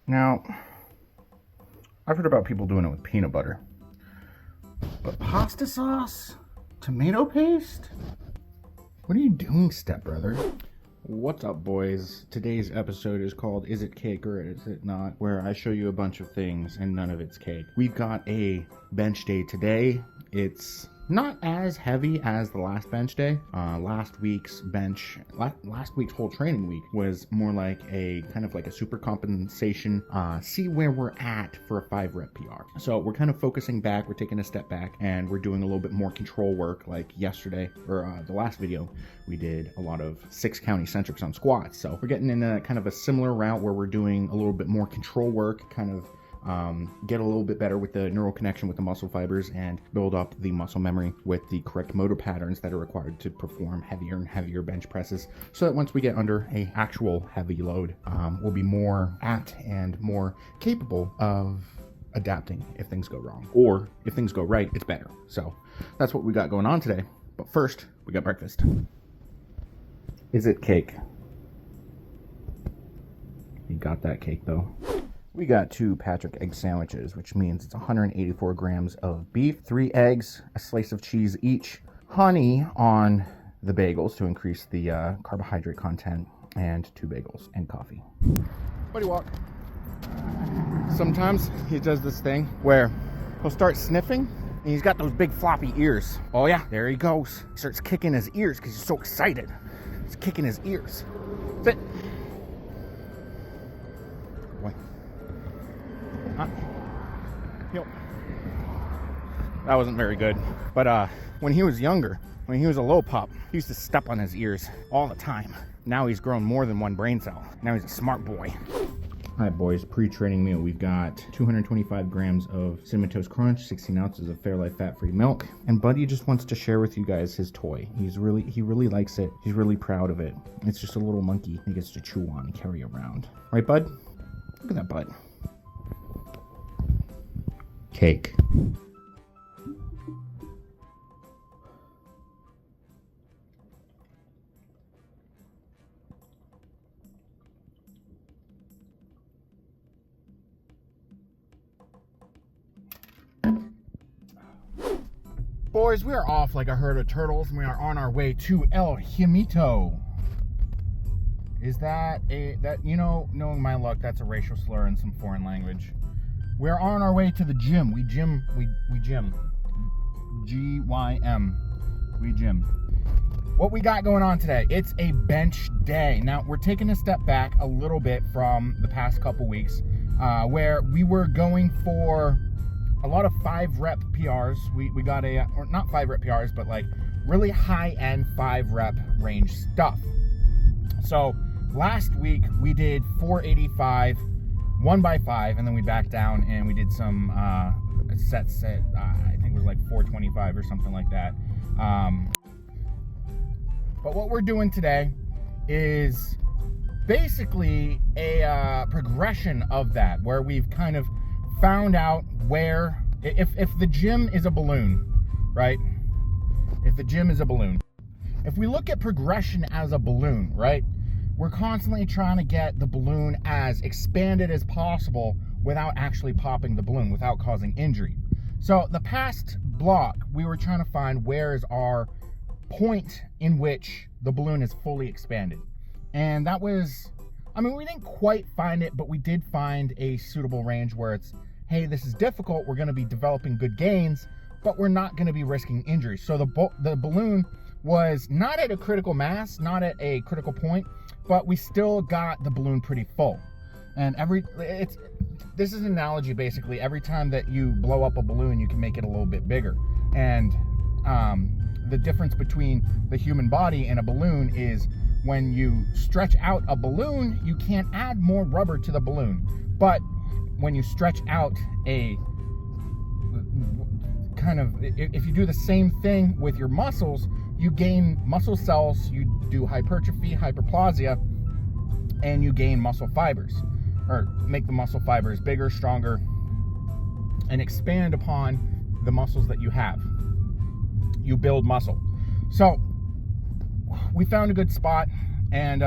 Now, I've heard about people doing it with peanut butter, but pasta sauce? Tomato paste? What are you doing, stepbrother? What's up, boys? Today's episode is called Is It Cake or Is It Not? Where I show you a bunch of things and none of it's cake. We've got a bench day today. It's not as heavy as the last bench day. Last week's whole training week was more like a kind of like a super compensation, see where we're at for a 5-rep PR. So we're kind of focusing back, we're taking a step back, and we're doing a little bit more control work. Like yesterday, or the last video, we did a lot of 6 count eccentrics on squats. So we're getting in a kind of a similar route where we're doing a little bit more control work, kind of get a little bit better with the neural connection with the muscle fibers and build up the muscle memory with the correct motor patterns that are required to perform heavier and heavier bench presses, so that once we get under a actual heavy load, we'll be more apt and more capable of adapting if things go wrong, or if things go right, it's better. So that's what we got going on today. But first, we got breakfast. Is it cake? You got that cake though. We got 2 Patrick egg sandwiches, which means it's 184 grams of beef, 3 eggs, a slice of cheese each, honey on the bagels to increase the carbohydrate content, and 2 bagels and coffee. Buddy walk. Sometimes he does this thing where he'll start sniffing and he's got those big floppy ears. Oh yeah, there he goes. He starts kicking his ears because he's so excited. He's kicking his ears. Sit. That wasn't very good. But when he was younger, when he was a low pup, he used to step on his ears all the time. Now he's grown more than 1 brain cell. Now he's a smart boy. All right, boys, pre-training meal. We've got 225 grams of Cinnamon Toast Crunch, 16 ounces of Fairlife fat-free milk, and Buddy just wants to share with you guys his toy. He really likes it. He's really proud of it. It's just a little monkey he gets to chew on and carry around. Right, Bud? Look at that, Bud. Cake. Boys, we are off like a herd of turtles, and we are on our way to El Jimito. Is that knowing my luck, that's a racial slur in some foreign language. We're on our way to the gym. We gym. G-Y-M. We gym. What we got going on today? It's a bench day. Now, we're taking a step back a little bit from the past couple weeks, where we were going for a lot of 5-rep PRs. We got or not 5-rep PRs, but like really high-end 5-rep range stuff. So last week we did 485, 1x5, and then we backed down and we did some sets at I think it was like 425 or something like that. But what we're doing today is basically a progression of that, where we've kind of found out where, if the gym is a balloon, right? If the gym is a balloon, if we look at progression as a balloon, right? We're constantly trying to get the balloon as expanded as possible without actually popping the balloon, without causing injury. So the past block, we were trying to find where is our point in which the balloon is fully expanded. And that was, we didn't quite find it, but we did find a suitable range where it's, hey, this is difficult, we're gonna be developing good gains, but we're not gonna be risking injury. So the balloon was not at a critical mass, not at a critical point, but we still got the balloon pretty full. And this is an analogy basically. Every time that you blow up a balloon, you can make it a little bit bigger. And the difference between the human body and a balloon is when you stretch out a balloon, you can't add more rubber to the balloon. But when you stretch out a kind of, if you do the same thing with your muscles, you gain muscle cells, you do hypertrophy, hyperplasia, and you gain muscle fibers, or make the muscle fibers bigger, stronger, and expand upon the muscles that you have. You build muscle. So we found a good spot, and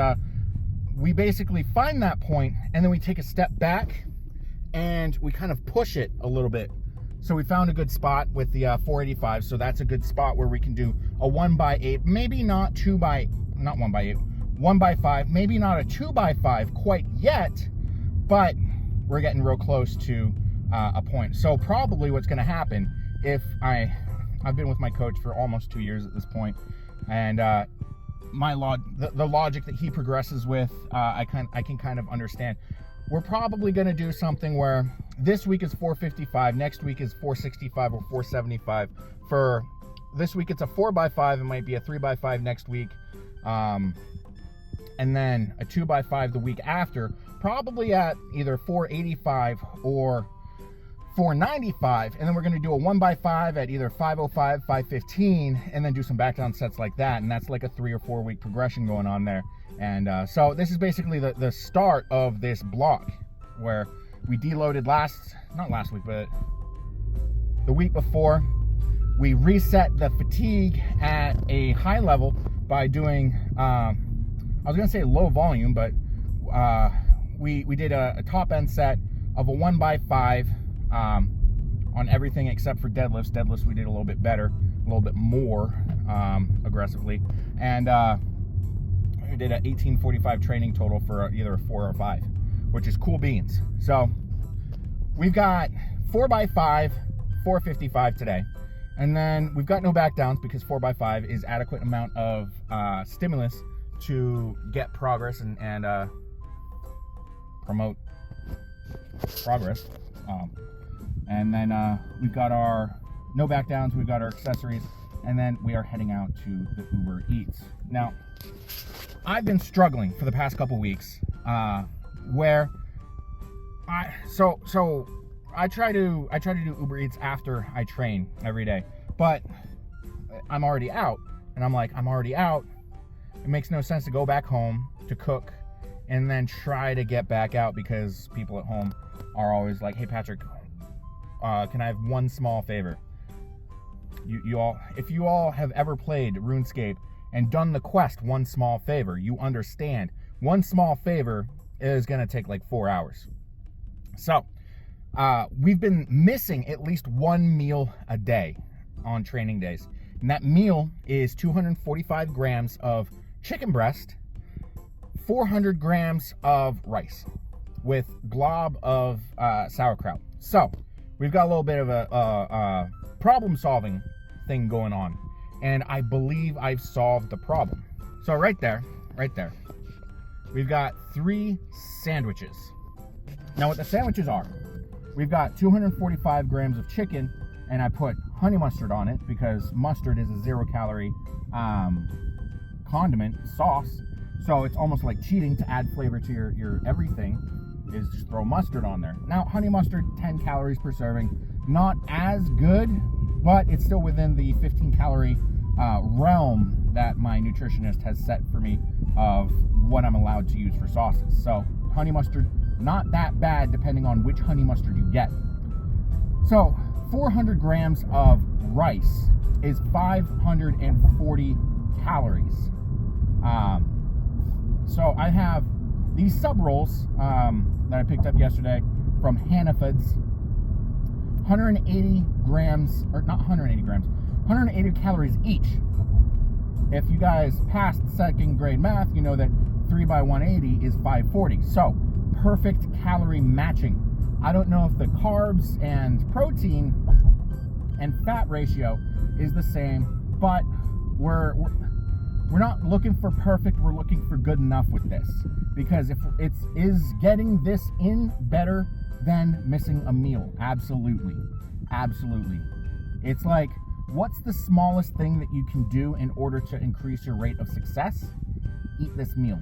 we basically find that point, and then we take a step back and we kind of push it a little bit. So we found a good spot with the 485. So that's a good spot where we can do a 1x8, maybe not 1x5, maybe not a 2x5 quite yet, but we're getting real close to a point. So probably what's going to happen, if I've been with my coach for almost 2 years at this point, and the logic that he progresses with, I can kind of understand. We're probably going to do something where this week is 455, next week is 465 or 475. For this week, it's a 4x5. It might be a 3x5 next week. And then a 2x5 the week after, probably at either 485 or 495. And then we're going to do a 1x5 at either 505, 515, and then do some back down sets like that. And that's like a 3 or 4 week progression going on there. And so this is basically the start of this block where we deloaded not last week, but the week before. We reset the fatigue at a high level by doing, I was going to say low volume, but we did a top end set of a 1x5 on everything except for deadlifts. Deadlifts we did a little bit better, a little bit more aggressively. And we did an 1845 training total for either a 4 or 5, which is cool beans. So we've got 4x5, 455 today. And then we've got no back downs because 4x5 is adequate amount of stimulus to get progress and promote progress. And then we've got our no back downs, we've got our accessories, and then we are heading out to the Uber Eats. Now, I've been struggling for the past couple weeks where I try to do Uber Eats after I train every day, but I'm already out, and I'm like, I'm already out. It makes no sense to go back home to cook and then try to get back out because people at home are always like, hey Patrick, can I have one small favor? You all, if you all have ever played RuneScape and done the quest one small favor, you understand one small favor is gonna take like 4 hours. So we've been missing at least one meal a day on training days. And that meal is 245 grams of chicken breast, 400 grams of rice with glob of sauerkraut. So we've got a little bit of a problem solving thing going on. And I believe I've solved the problem. So right there, we've got 3 sandwiches. Now what the sandwiches are, we've got 245 grams of chicken, and I put honey mustard on it because mustard is a 0-calorie condiment sauce. So it's almost like cheating to add flavor to your everything is just throw mustard on there. Now honey mustard, 10 calories per serving, not as good, but it's still within the 15-calorie realm that my nutritionist has set for me of what I'm allowed to use for sauces. So honey mustard, not that bad depending on which honey mustard you get. So 400 grams of rice is 540 calories. So I have these sub rolls that I picked up yesterday from Hannaford's, 180 grams, or not 180 grams, 180 calories each. If you guys passed second grade math, you know that 3 by 180 is 540. So perfect calorie matching. I don't know if the carbs and protein and fat ratio is the same, but we're not looking for perfect, we're looking for good enough with this. Because if is getting this in better than missing a meal? Absolutely. Absolutely. It's like, what's the smallest thing that you can do in order to increase your rate of success? Eat this meal.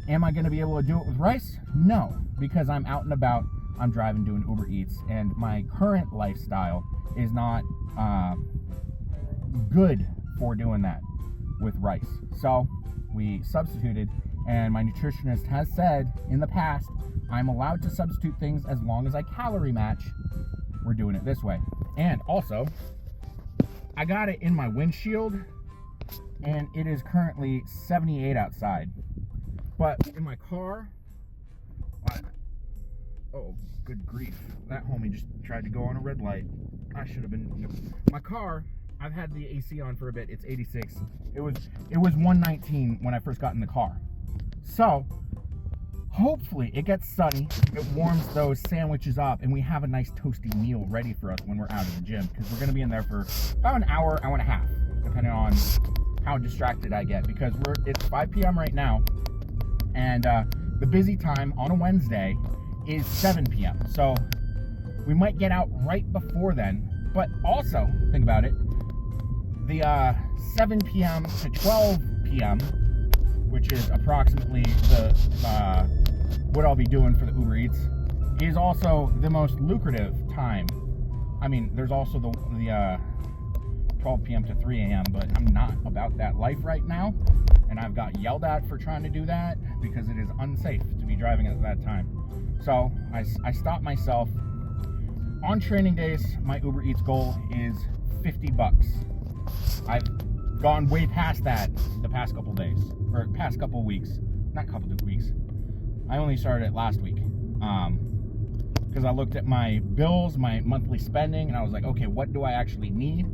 Am I going to be able to do it with rice? No, because I'm out and about, I'm driving, doing Uber Eats, and my current lifestyle is not good for doing that with rice. So we substituted, and my nutritionist has said in the past, I'm allowed to substitute things as long as I calorie match. We're doing it this way. And also, I got it in my windshield, and it is currently 78 outside. But in my car, Oh, good grief. That homie just tried to go on a red light. I should have been... My car, I've had the AC on for a bit. It's 86. It was 119 when I first got in the car. So, hopefully it gets sunny, it warms those sandwiches up, and we have a nice toasty meal ready for us when we're out of the gym, because we're going to be in there for about an hour and a half, depending on how distracted I get, because it's 5 p.m. right now, and the busy time on a Wednesday is 7 p.m. So we might get out right before then, but also, think about it, the 7 p.m. to 12 p.m., which is approximately the what I'll be doing for the Uber Eats, is also the most lucrative time. I mean, there's also the 12 p.m. to 3 a.m., but I'm not about that life right now, and I've got yelled at for trying to do that because it is unsafe to be driving at that time. So I stopped myself. On training days, my Uber Eats goal is $50. I've gone way past that the past couple days, or past couple weeks. Not couple of weeks. I only started it last week. Because I looked at my bills, my monthly spending, and I was like, okay, what do I actually need?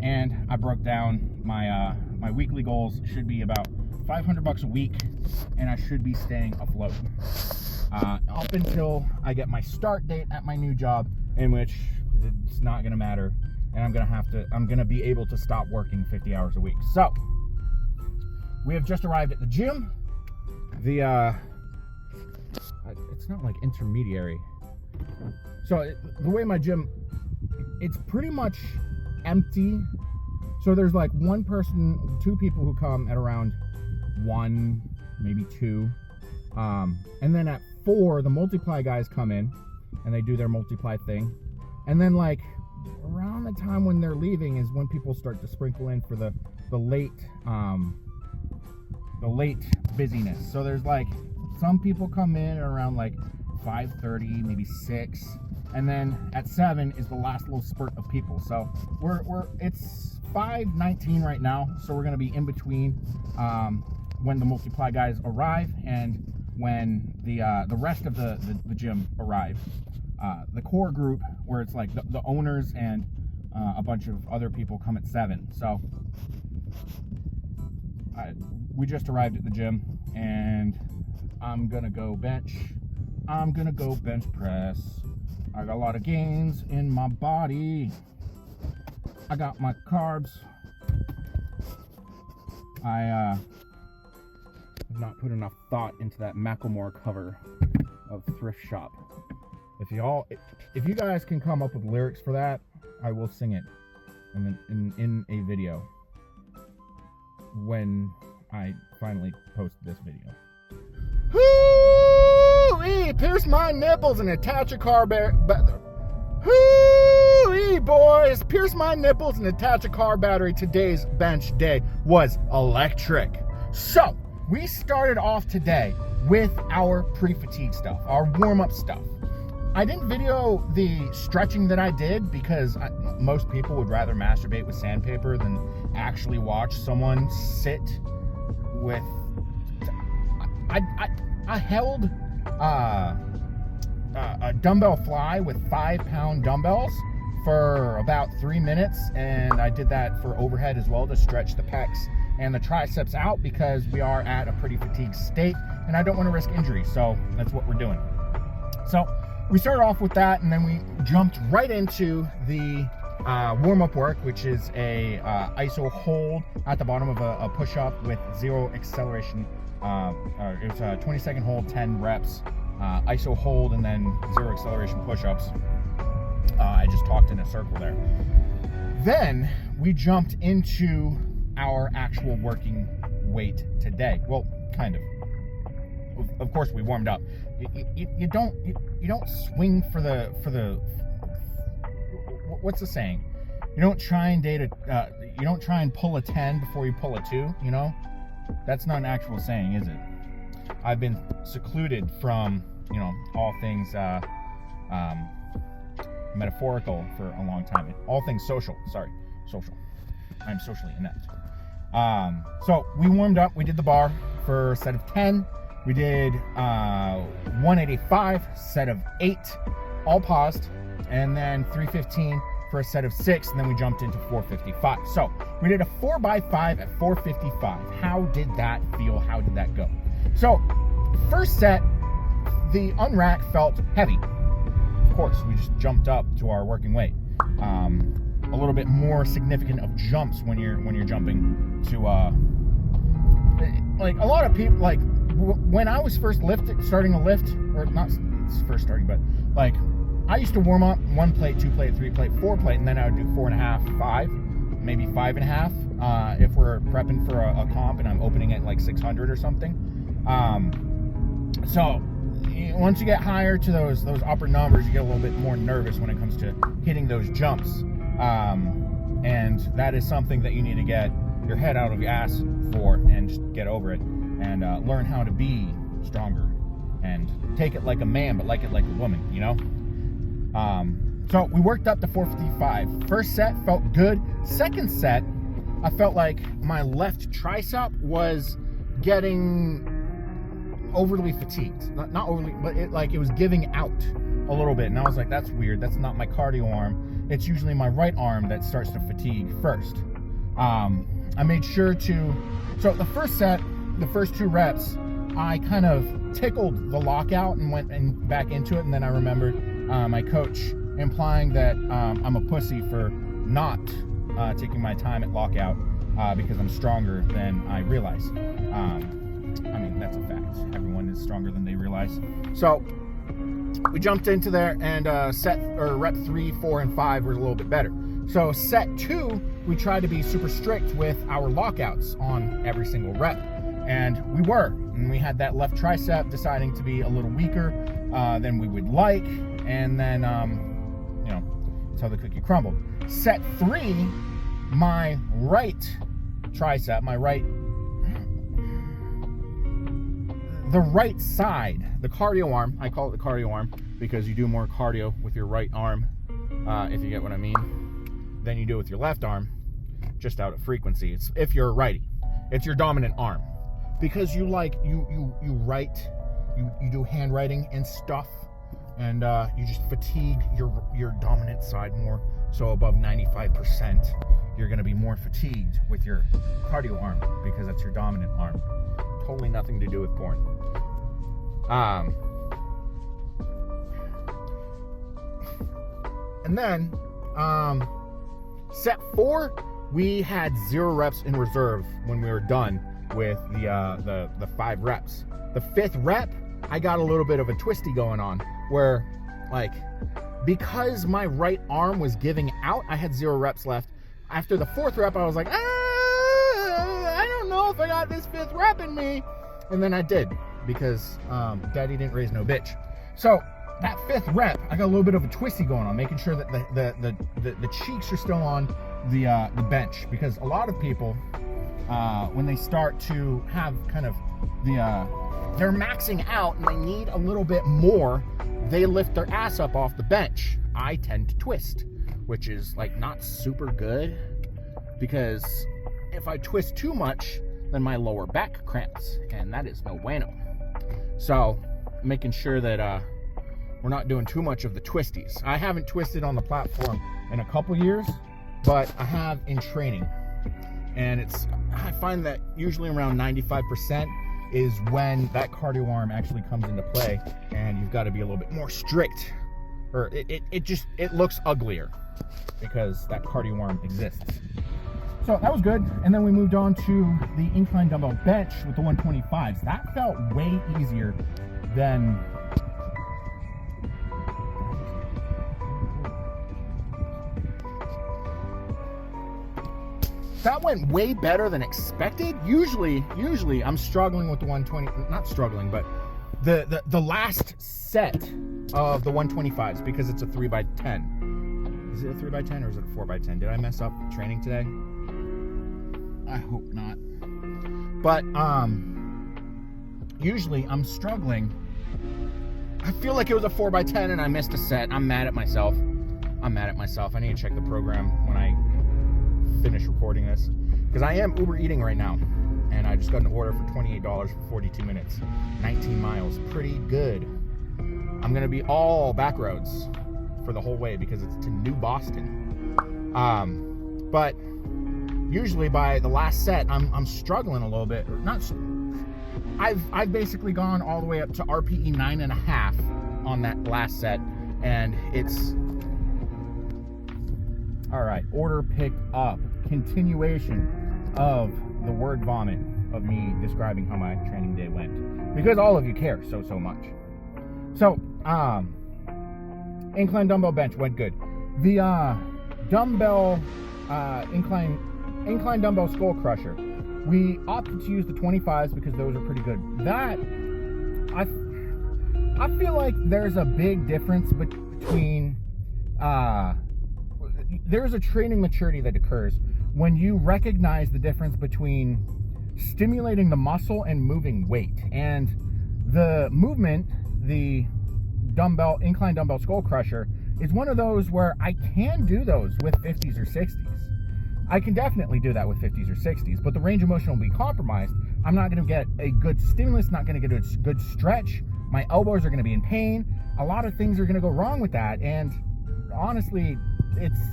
And I broke down my my weekly goals should be about $500 a week, and I should be staying afloat up until I get my start date at my new job, in which it's not going to matter, and I'm gonna be able to stop working 50 hours a week. So we have just arrived at the gym. It's not like intermediary. So the way my gym, it's pretty much empty. So there's like one person, 2 people who come at around 1, maybe 2. And then at 4, the multiply guys come in and they do their multiply thing. And then like around the time when they're leaving is when people start to sprinkle in for the late busyness. So there's like some people come in around like 5:30, maybe 6, and then at 7 is the last little spurt of people. So it's 5:19 right now, so we're gonna be in between when the multiply guys arrive and when the rest of the gym arrive. The core group, where it's like the owners and a bunch of other people, come at 7. So we just arrived at the gym, and I'm gonna go bench. I'm gonna go bench press. I got a lot of gains in my body. I got my carbs. I have not put enough thought into that Macklemore cover of Thrift Shop. If you guys can come up with lyrics for that, I will sing it in a video when I finally post this video. Hoo-wee, pierce my nipples and attach a car Hoo-wee, boys, pierce my nipples and attach a car battery. Today's bench day was electric. So we started off today with our pre-fatigue stuff, our warm-up stuff. I didn't video the stretching that I did because most people would rather masturbate with sandpaper than actually watch someone sit with... I held a dumbbell fly with 5-pound dumbbells for about 3 minutes, and I did that for overhead as well to stretch the pecs and the triceps out because we are at a pretty fatigued state and I don't want to risk injury, so that's what we're doing. So we started off with that, and then we jumped right into the warm-up work, which is a iso hold at the bottom of a push-up with 0 acceleration. It was a 20-second hold, 10 reps, iso hold, and then 0 acceleration push-ups. I just talked in a circle there. Then we jumped into our actual working weight today. Well, kind of. Of course, we warmed up. You don't swing for the what's the saying? You don't try and pull a 10 before you pull a 2. You know, that's not an actual saying, is it? I've been secluded from all things metaphorical for a long time. All things social. Sorry, social. I'm socially inept. So we warmed up. We did the bar for a set of 10. We did 185, set of 8, all paused, and then 315 for a set of 6, and then we jumped into 455. So we did a 4x5 at 455. How did that feel? How did that go? So first set, the unrack felt heavy. Of course, we just jumped up to our working weight. A little bit more significant of jumps when you're jumping to like a lot of people, like when I was first starting to lift, or not first starting, but like I used to warm up 1 plate, 2 plate, 3 plate, 4 plate, and then I would do 4.5, 5, maybe 5.5 if we're prepping for a comp and I'm opening at like 600 or something. So once you get higher to those upper numbers, you get a little bit more nervous when it comes to hitting those jumps. And that is something that you need to get your head out of your ass for and just get over it and learn how to be stronger and take it like a man, but like it like a woman, you know? So we worked up to 455. First set felt good. Second set, I felt like my left tricep was getting overly fatigued. Not overly, but it was giving out a little bit. And I was like, that's weird. That's not my cardio arm. It's usually my right arm that starts to fatigue first. I made sure to, so the first set, the first 2 reps, I kind of tickled the lockout and went back into it. And then I remembered my coach implying that I'm a pussy for not taking my time at lockout because I'm stronger than I realize. I mean, that's a fact. Everyone is stronger than they realize. So we jumped into there, and rep 3, 4, and 5 were a little bit better. So set 2, we tried to be super strict with our lockouts on every single rep, and we were. And we had that left tricep deciding to be a little weaker than we would like, and then you know, that's how the cookie crumbled. Set 3, my right tricep, the right side, the cardio arm, I call it the cardio arm because you do more cardio with your right arm, if you get what I mean, than you do with your left arm, just out of frequency. It's if you're a righty, it's your dominant arm, because you write, you do handwriting and stuff, and you just fatigue your dominant side more. So above 95%, you're going to be more fatigued with your cardio arm because that's your dominant arm. Totally nothing to do with porn. And then set 4, we had 0 reps in reserve when we were done with the 5 reps. The 5th rep, I got a little bit of a twisty going on where, like, because my right arm was giving out, I had 0 reps left. After the 4th rep, I was like, I don't know if I got this 5th rep in me. And then I did, because daddy didn't raise no bitch. So that 5th rep, I got a little bit of a twisty going on, making sure that the cheeks are still on the bench, because a lot of people, when they start to have kind of they're maxing out and they need a little bit more, they lift their ass up off the bench. I tend to twist, which is like not super good, because if I twist too much, then my lower back cramps, and that is no bueno. So making sure that we're not doing too much of the twisties. I haven't twisted on the platform in a couple years, but I have in training, and I find that usually around 95% is when that cardio arm actually comes into play, and you've got to be a little bit more strict, or it looks uglier because that cardio arm exists. So that was good. And then we moved on to the incline dumbbell bench with the 125s. That felt way easier than that went way better than expected. Usually I'm struggling with the 120, not struggling, but the last set of the 125s, because it's a 3x10. Is it a 3x10 or is it a 4x10? Did I mess up training today? I hope not. But usually I'm struggling. I feel like it was a 4x10 and I missed a set. I'm mad at myself. I need to check the program when I finish recording this, because I am Uber eating right now, and I just got an order for $28 for 42 minutes, 19 miles, pretty good. I'm gonna be all back roads for the whole way because it's to New Boston. But usually by the last set, I'm struggling a little bit. I've basically gone all the way up to RPE 9.5 on that last set, and it's all right. Order picked up. Continuation of the word vomit of me describing how my training day went, because all of you care so much. So incline dumbbell bench went good. The dumbbell incline dumbbell skull crusher, we opted to use the 25s because those are pretty good. That I feel like there's a big difference between there's a training maturity that occurs when you recognize the difference between stimulating the muscle and moving weight. And the movement, the incline dumbbell skull crusher, is one of those where I can do those with 50s or 60s. I can definitely do that with 50s or 60s, but the range of motion will be compromised. I'm not going to get a good stimulus, not going to get a good stretch. My elbows are going to be in pain. A lot of things are going to go wrong with that, and honestly,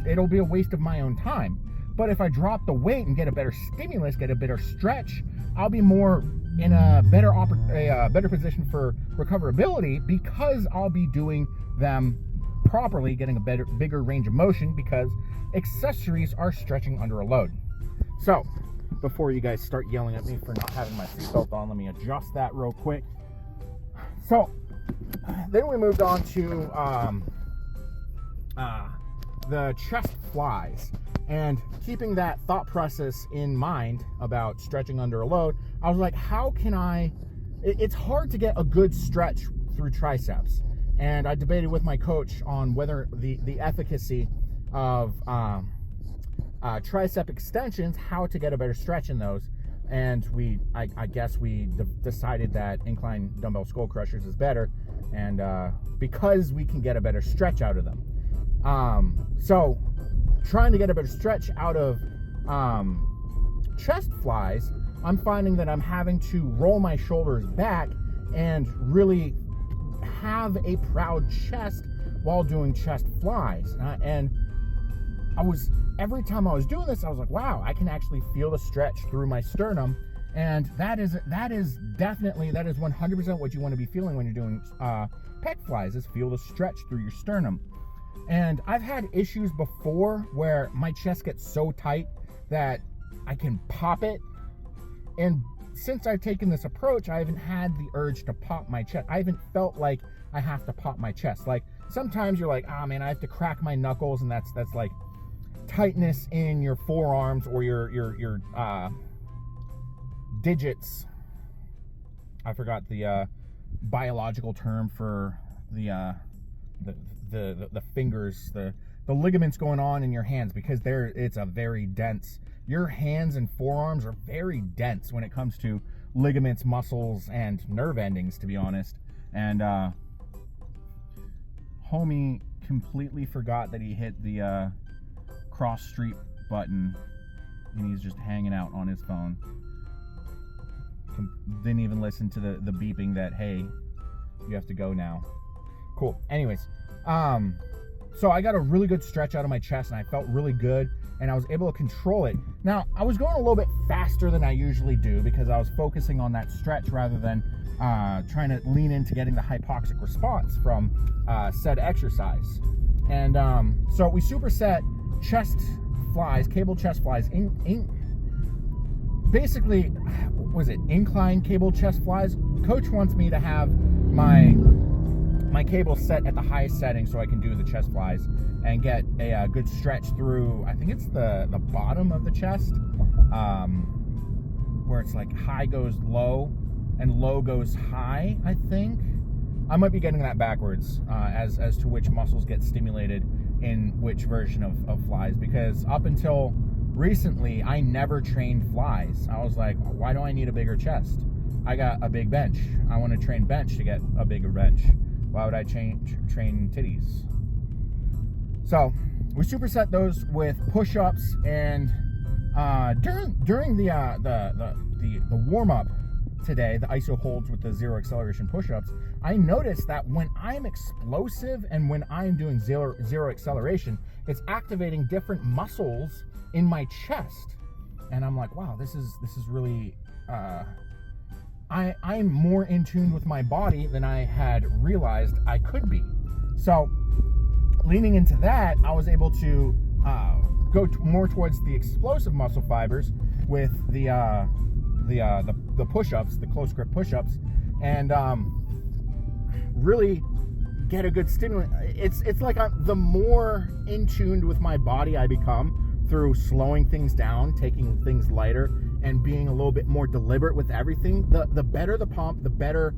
it'll be a waste of my own time. But if I drop the weight and get a better stimulus, get a better stretch, I'll be more in a better position for recoverability, because I'll be doing them properly, getting a bigger range of motion, because accessories are stretching under a load. So before you guys start yelling at me for not having my seatbelt on, let me adjust that real quick. So then we moved on to the chest flies, and keeping that thought process in mind about stretching under a load, I was like, how can it's hard to get a good stretch through triceps. And I debated with my coach on whether the efficacy of tricep extensions, how to get a better stretch in those. And I guess we decided that incline dumbbell skull crushers is better, and because we can get a better stretch out of them. So trying to get a better stretch out of chest flies, I'm finding that I'm having to roll my shoulders back and really have a proud chest while doing chest flies. And every time I was doing this, I was like, wow, I can actually feel the stretch through my sternum. And that is 100% what you want to be feeling when you're doing pec flies, is feel the stretch through your sternum. And I've had issues before where my chest gets so tight that I can pop it. And since I've taken this approach, I haven't had the urge to pop my chest. I haven't felt like I have to pop my chest. Like sometimes you're like, man, I have to crack my knuckles, and that's like tightness in your forearms or your digits. I forgot the biological term for the fingers, the ligaments going on in your hands, because it's a very dense. Your hands and forearms are very dense when it comes to ligaments, muscles, and nerve endings, to be honest. And homie completely forgot that he hit the cross street button, and he's just hanging out on his phone. Didn't even listen to the beeping that, hey, you have to go now. Cool. Anyways, so I got a really good stretch out of my chest, and I felt really good, and I was able to control it. Now, I was going a little bit faster than I usually do because I was focusing on that stretch rather than trying to lean into getting the hypoxic response from said exercise. And so we superset chest flies, cable chest flies, basically, was it incline cable chest flies? Coach wants me to have my cable set at the highest setting so I can do the chest flies and get a good stretch through, I think it's the bottom of the chest, where it's like high goes low and low goes high, I think. I might be getting that backwards as to which muscles get stimulated in which version of flies, because up until recently, I never trained flies. I was like, why do I need a bigger chest? I got a big bench. I want to train bench to get a bigger bench. Why would I train titties? So we superset those with push-ups, and during the the warm-up today, the ISO holds with the 0 acceleration push-ups, I noticed that when I'm explosive and when I'm doing zero acceleration, it's activating different muscles in my chest. And I'm like, wow, this is really I'm more in tune with my body than I had realized I could be. So leaning into that, I was able to go more towards the explosive muscle fibers with the push-ups, the close grip push-ups, and really get a good stimulant. It's like the more in tuned with my body I become through slowing things down, taking things lighter, and being a little bit more deliberate with everything, the better the pump, the better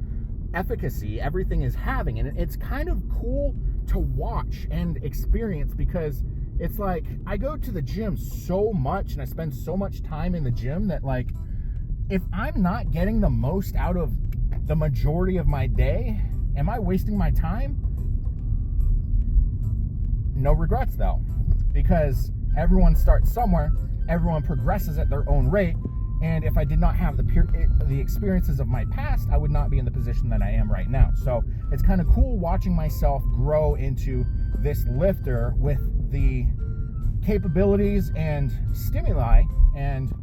efficacy everything is having. And it's kind of cool to watch and experience, because it's like I go to the gym so much and I spend so much time in the gym that, like, if I'm not getting the most out of the majority of my day, am I wasting my time? No regrets though, because everyone starts somewhere, everyone progresses at their own rate, and if I did not have the experiences of my past, I would not be in the position that I am right now. So it's kind of cool watching myself grow into this lifter with the capabilities and stimuli and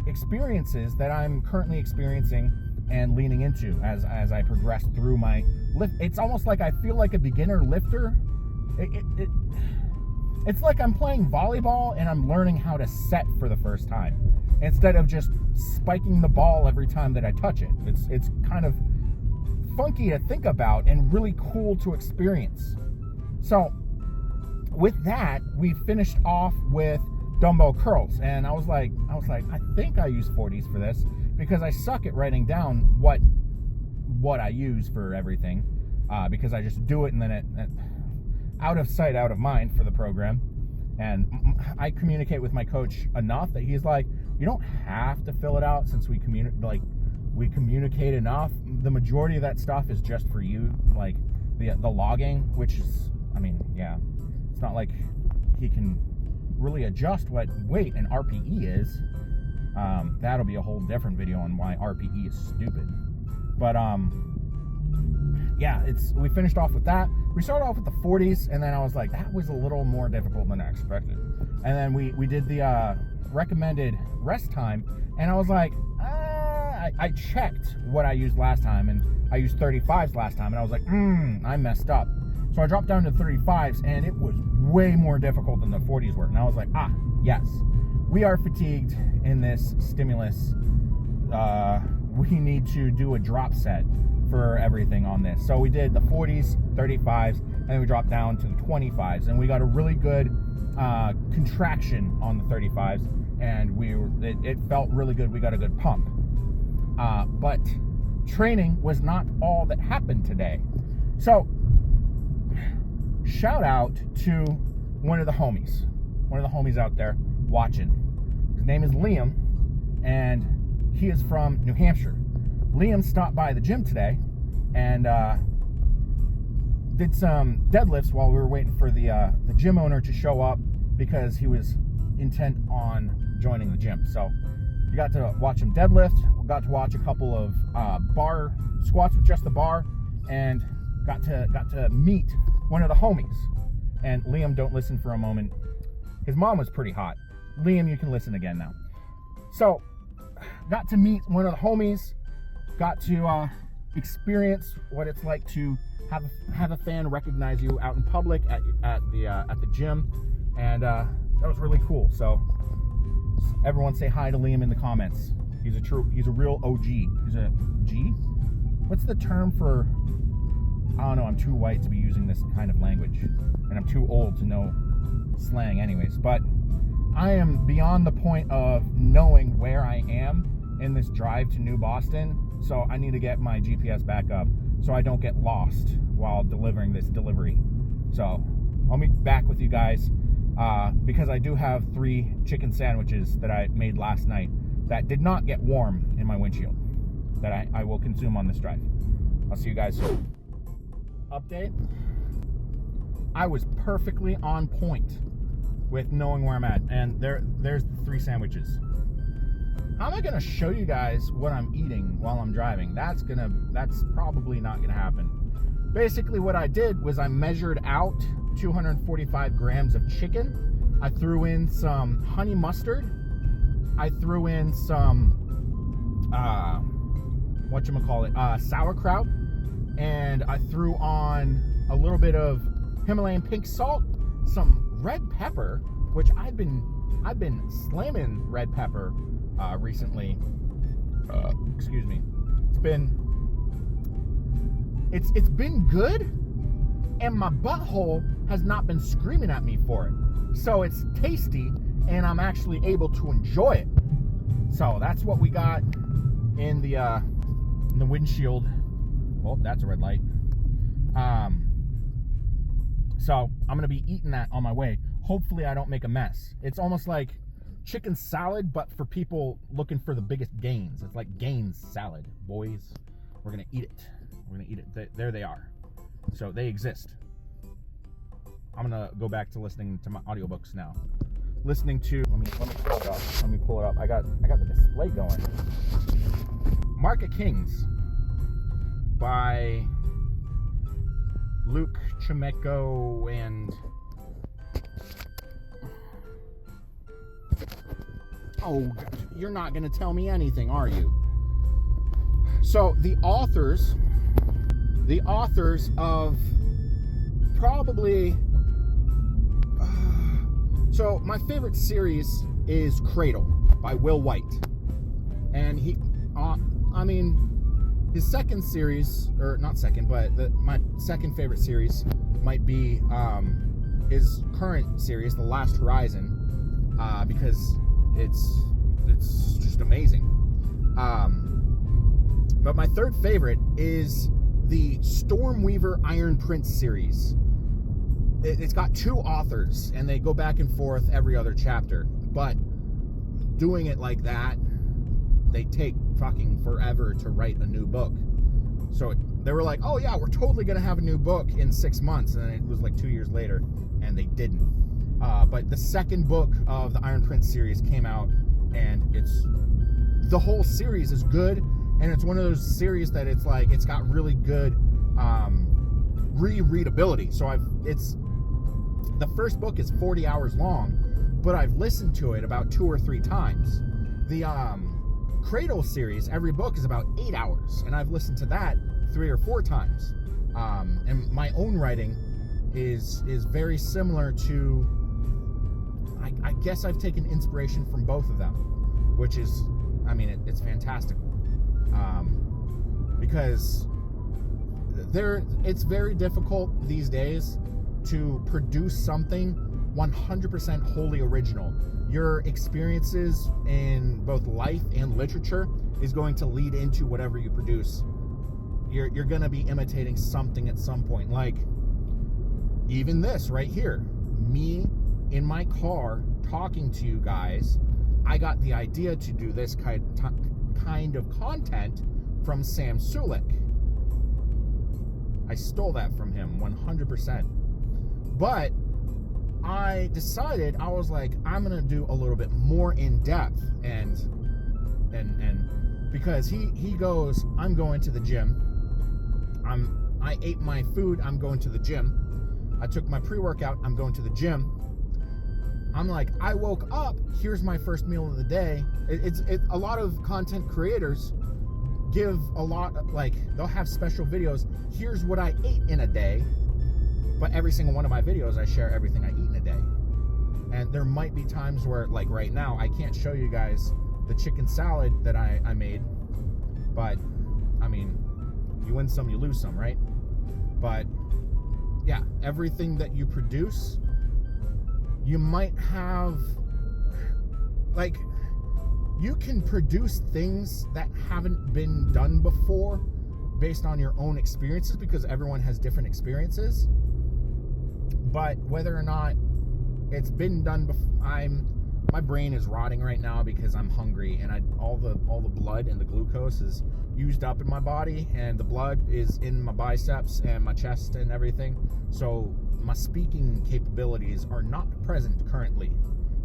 experiences that I'm currently experiencing and leaning into as I progress through my lift. It's almost like I feel like a beginner lifter. It's like I'm playing volleyball and I'm learning how to set for the first time, instead of just spiking the ball every time that I touch it. It's kind of funky to think about and really cool to experience. So with that, we finished off with dumbbell curls, and I was like, I think I use 40s for this, because I suck at writing down what I use for everything, because I just do it and then it out of sight, out of mind for the program. And I communicate with my coach enough that he's like, you don't have to fill it out, since we communicate enough. The majority of that stuff is just for you, like the logging, which is, I mean, yeah, it's not like he can really adjust what weight and RPE is. That'll be a whole different video on why RPE is stupid. But yeah, we finished off with that. We started off with the 40s, and then I was like, that was a little more difficult than I expected. And then we did the recommended rest time, and I was like, I checked what I used last time, and I used 35s last time, and I was like, I messed up. So I dropped down to 35s, and it was way more difficult than the 40s were. And I was like, yes, we are fatigued in this stimulus. We need to do a drop set for everything on this. So we did the 40s, 35s, and then we dropped down to the 25s, and we got a really good contraction on the 35s, and it felt really good. We got a good pump. But training was not all that happened today. So shout out to one of the homies out there watching. His name is Liam, and he is from New Hampshire. Liam stopped by the gym today and did some deadlifts while we were waiting for the gym owner to show up, because he was intent on joining the gym. So you got to watch him deadlift. We got to watch a couple of bar squats with just the bar, and got to meet one of the homies. And Liam, don't listen for a moment. His mom was pretty hot. Liam, you can listen again now. So got to meet one of the homies. Got to experience what it's like to have a fan recognize you out in public at the gym, and that was really cool. So everyone say hi to Liam in the comments. He's a real OG. He's a G? What's the term for? I don't know. I'm too white to be using this kind of language, and I'm too old to know slang anyways. But I am beyond the point of knowing where I am in this drive to New Boston. So I need to get my GPS back up so I don't get lost while delivering this delivery. So I'll be back with you guys, because I do have 3 chicken sandwiches that I made last night that did not get warm in my windshield that I will consume on this drive. I'll see you guys soon. Update. I was perfectly on point with knowing where I'm at, and there's the 3 sandwiches. how am I gonna show you guys what I'm eating while I'm driving? That's probably not gonna happen. Basically what I did was I measured out 245 grams of chicken. I threw in some honey mustard. I threw in some sauerkraut, and I threw on a little bit of Himalayan pink salt, some red pepper, which I've been slamming red pepper recently. Excuse me. It's been good, and my butthole has not been screaming at me for it. So it's tasty, and I'm actually able to enjoy it. So that's what we got in the windshield. Well, that's a red light. So I'm gonna be eating that on my way. Hopefully I don't make a mess. It's almost like chicken salad, but for people looking for the biggest gains. It's like gains salad, boys. We're gonna eat it. We're gonna eat it. There they are. So they exist. I'm gonna go back to listening to my audiobooks now. Listening to, let me pull it up. Let me pull it up. I got the display going. Mark of Kings by Luke Chimeko and oh, you're not gonna tell me anything, are you? So the authors of probably so my favorite series is Cradle by Will White, and his second series, or not second, but my second favorite series might be his current series, The Last Horizon, because it's just amazing. But my third favorite is the Stormweaver Iron Prince series. It's got two authors, and they go back and forth every other chapter. But doing it like that, they take fucking forever to write a new book. So they were like, oh yeah, we're totally going to have a new book in 6 months. And it was like 2 years later, and they didn't. But the second book of the Iron Prince series came out, and the whole series is good. And it's one of those series that it's got really good rereadability. So the first book is 40 hours long, but I've listened to it about 2 or 3 times. The Cradle series, every book is about 8 hours, and I've listened to that 3 or 4 times. And my own writing is very similar to, I guess I've taken inspiration from both of them, which is, it's fantastical. Because it's very difficult these days to produce something 100% wholly original. Your experiences in both life and literature is going to lead into whatever you produce. You're going to be imitating something at some point. Like even this right here, me in my car talking to you guys. I got the idea to do this kind of content from Sam Sulik. I stole that from him 100%. But I decided, I was like, I'm gonna do a little bit more in depth, and because he goes, I'm going to the gym. I ate my food, I'm going to the gym. I took my pre-workout, I'm going to the gym. I'm like, I woke up, here's my first meal of the day. It's a lot of content creators give a lot, like, they'll have special videos. Here's what I ate in a day. But every single one of my videos, I share everything I eat in a day. And there might be times where, like right now, I can't show you guys the chicken salad that I made. But, I mean, you win some, you lose some, right? But, yeah, everything that you produce, you might have, like, you can produce things that haven't been done before based on your own experiences, because everyone has different experiences. But whether or not it's been done before, my brain is rotting right now because I'm hungry, and all the blood and the glucose is used up in my body, and the blood is in my biceps and my chest and everything. So my speaking capabilities are not present currently.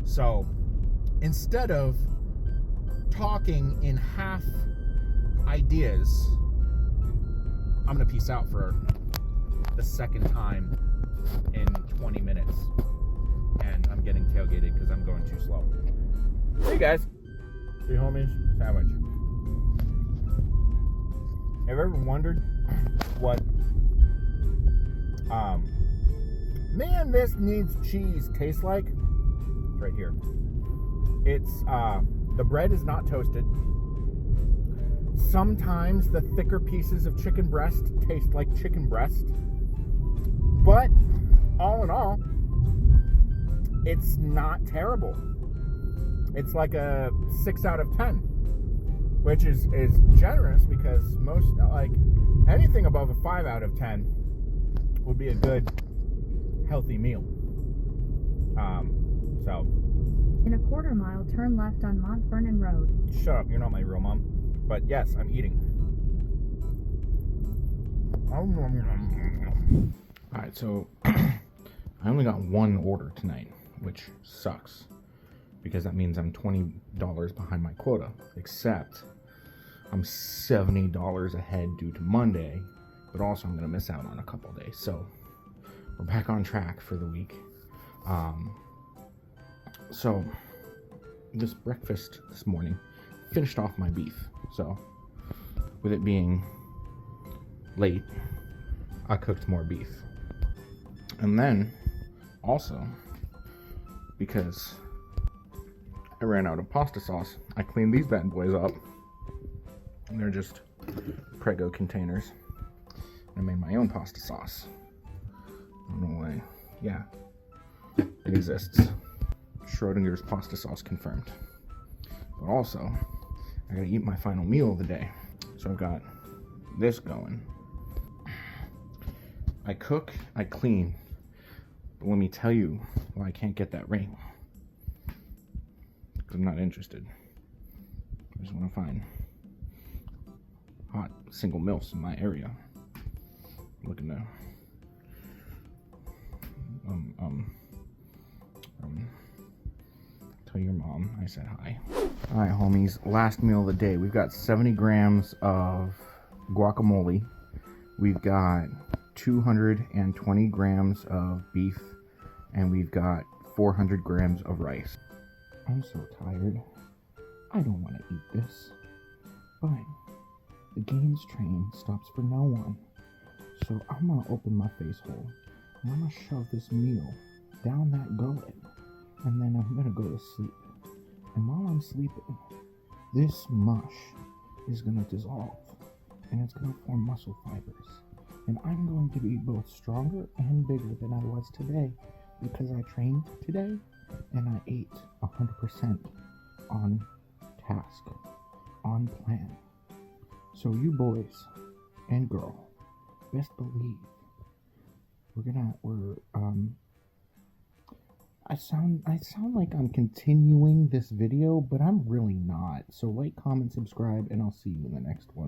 So instead of talking in half ideas, I'm gonna peace out for the second time in 20 minutes, and I'm getting tailgated because I'm going too slow. Hey guys, 3 homies, sandwich. Have you ever wondered what man this needs cheese tastes like? It's right here. It's the bread is not toasted. Sometimes the thicker pieces of chicken breast taste like chicken breast. But all in all, it's not terrible. It's like a 6 out of 10, which is generous because most, like, anything above a 5 out of 10 would be a good, healthy meal. So. In a quarter mile, turn left on Mont Vernon Road. Shut up, you're not my real mom. But yes, I'm eating. Alright, so I only got one order tonight, which sucks. Because that means I'm $20 behind my quota. Except I'm $70 ahead due to Monday. But also I'm going to miss out on a couple days. So we're back on track for the week. So this breakfast this morning finished off my beef. So with it being late, I cooked more beef. And then also because I ran out of pasta sauce, I cleaned these bad boys up. And they're just Prego containers. I made my own pasta sauce. I don't know why. Yeah, it exists. Schrodinger's pasta sauce confirmed. But also, I gotta eat my final meal of the day. So I've got this going. I cook, I clean. But let me tell you why I can't get that ring. Because I'm not interested. I just want to find hot single milfs in my area. I'm looking to tell your mom I said hi. Alright, homies, last meal of the day. We've got 70 grams of guacamole. We've got 220 grams of beef. And we've got 400 grams of rice. I'm so tired. I don't want to eat this. But the games train stops for no one. So I'm going to open my face hole. And I'm going to shove this meal down that gullet. And then I'm going to go to sleep. And while I'm sleeping, this mush is going to dissolve. And it's going to form muscle fibers. And I'm going to be both stronger and bigger than I was today. Because I trained today. And I ate 100% on task. On plan. So you boys and girl, best believe I sound like I'm continuing this video, but I'm really not. So like, comment, subscribe, and I'll see you in the next one.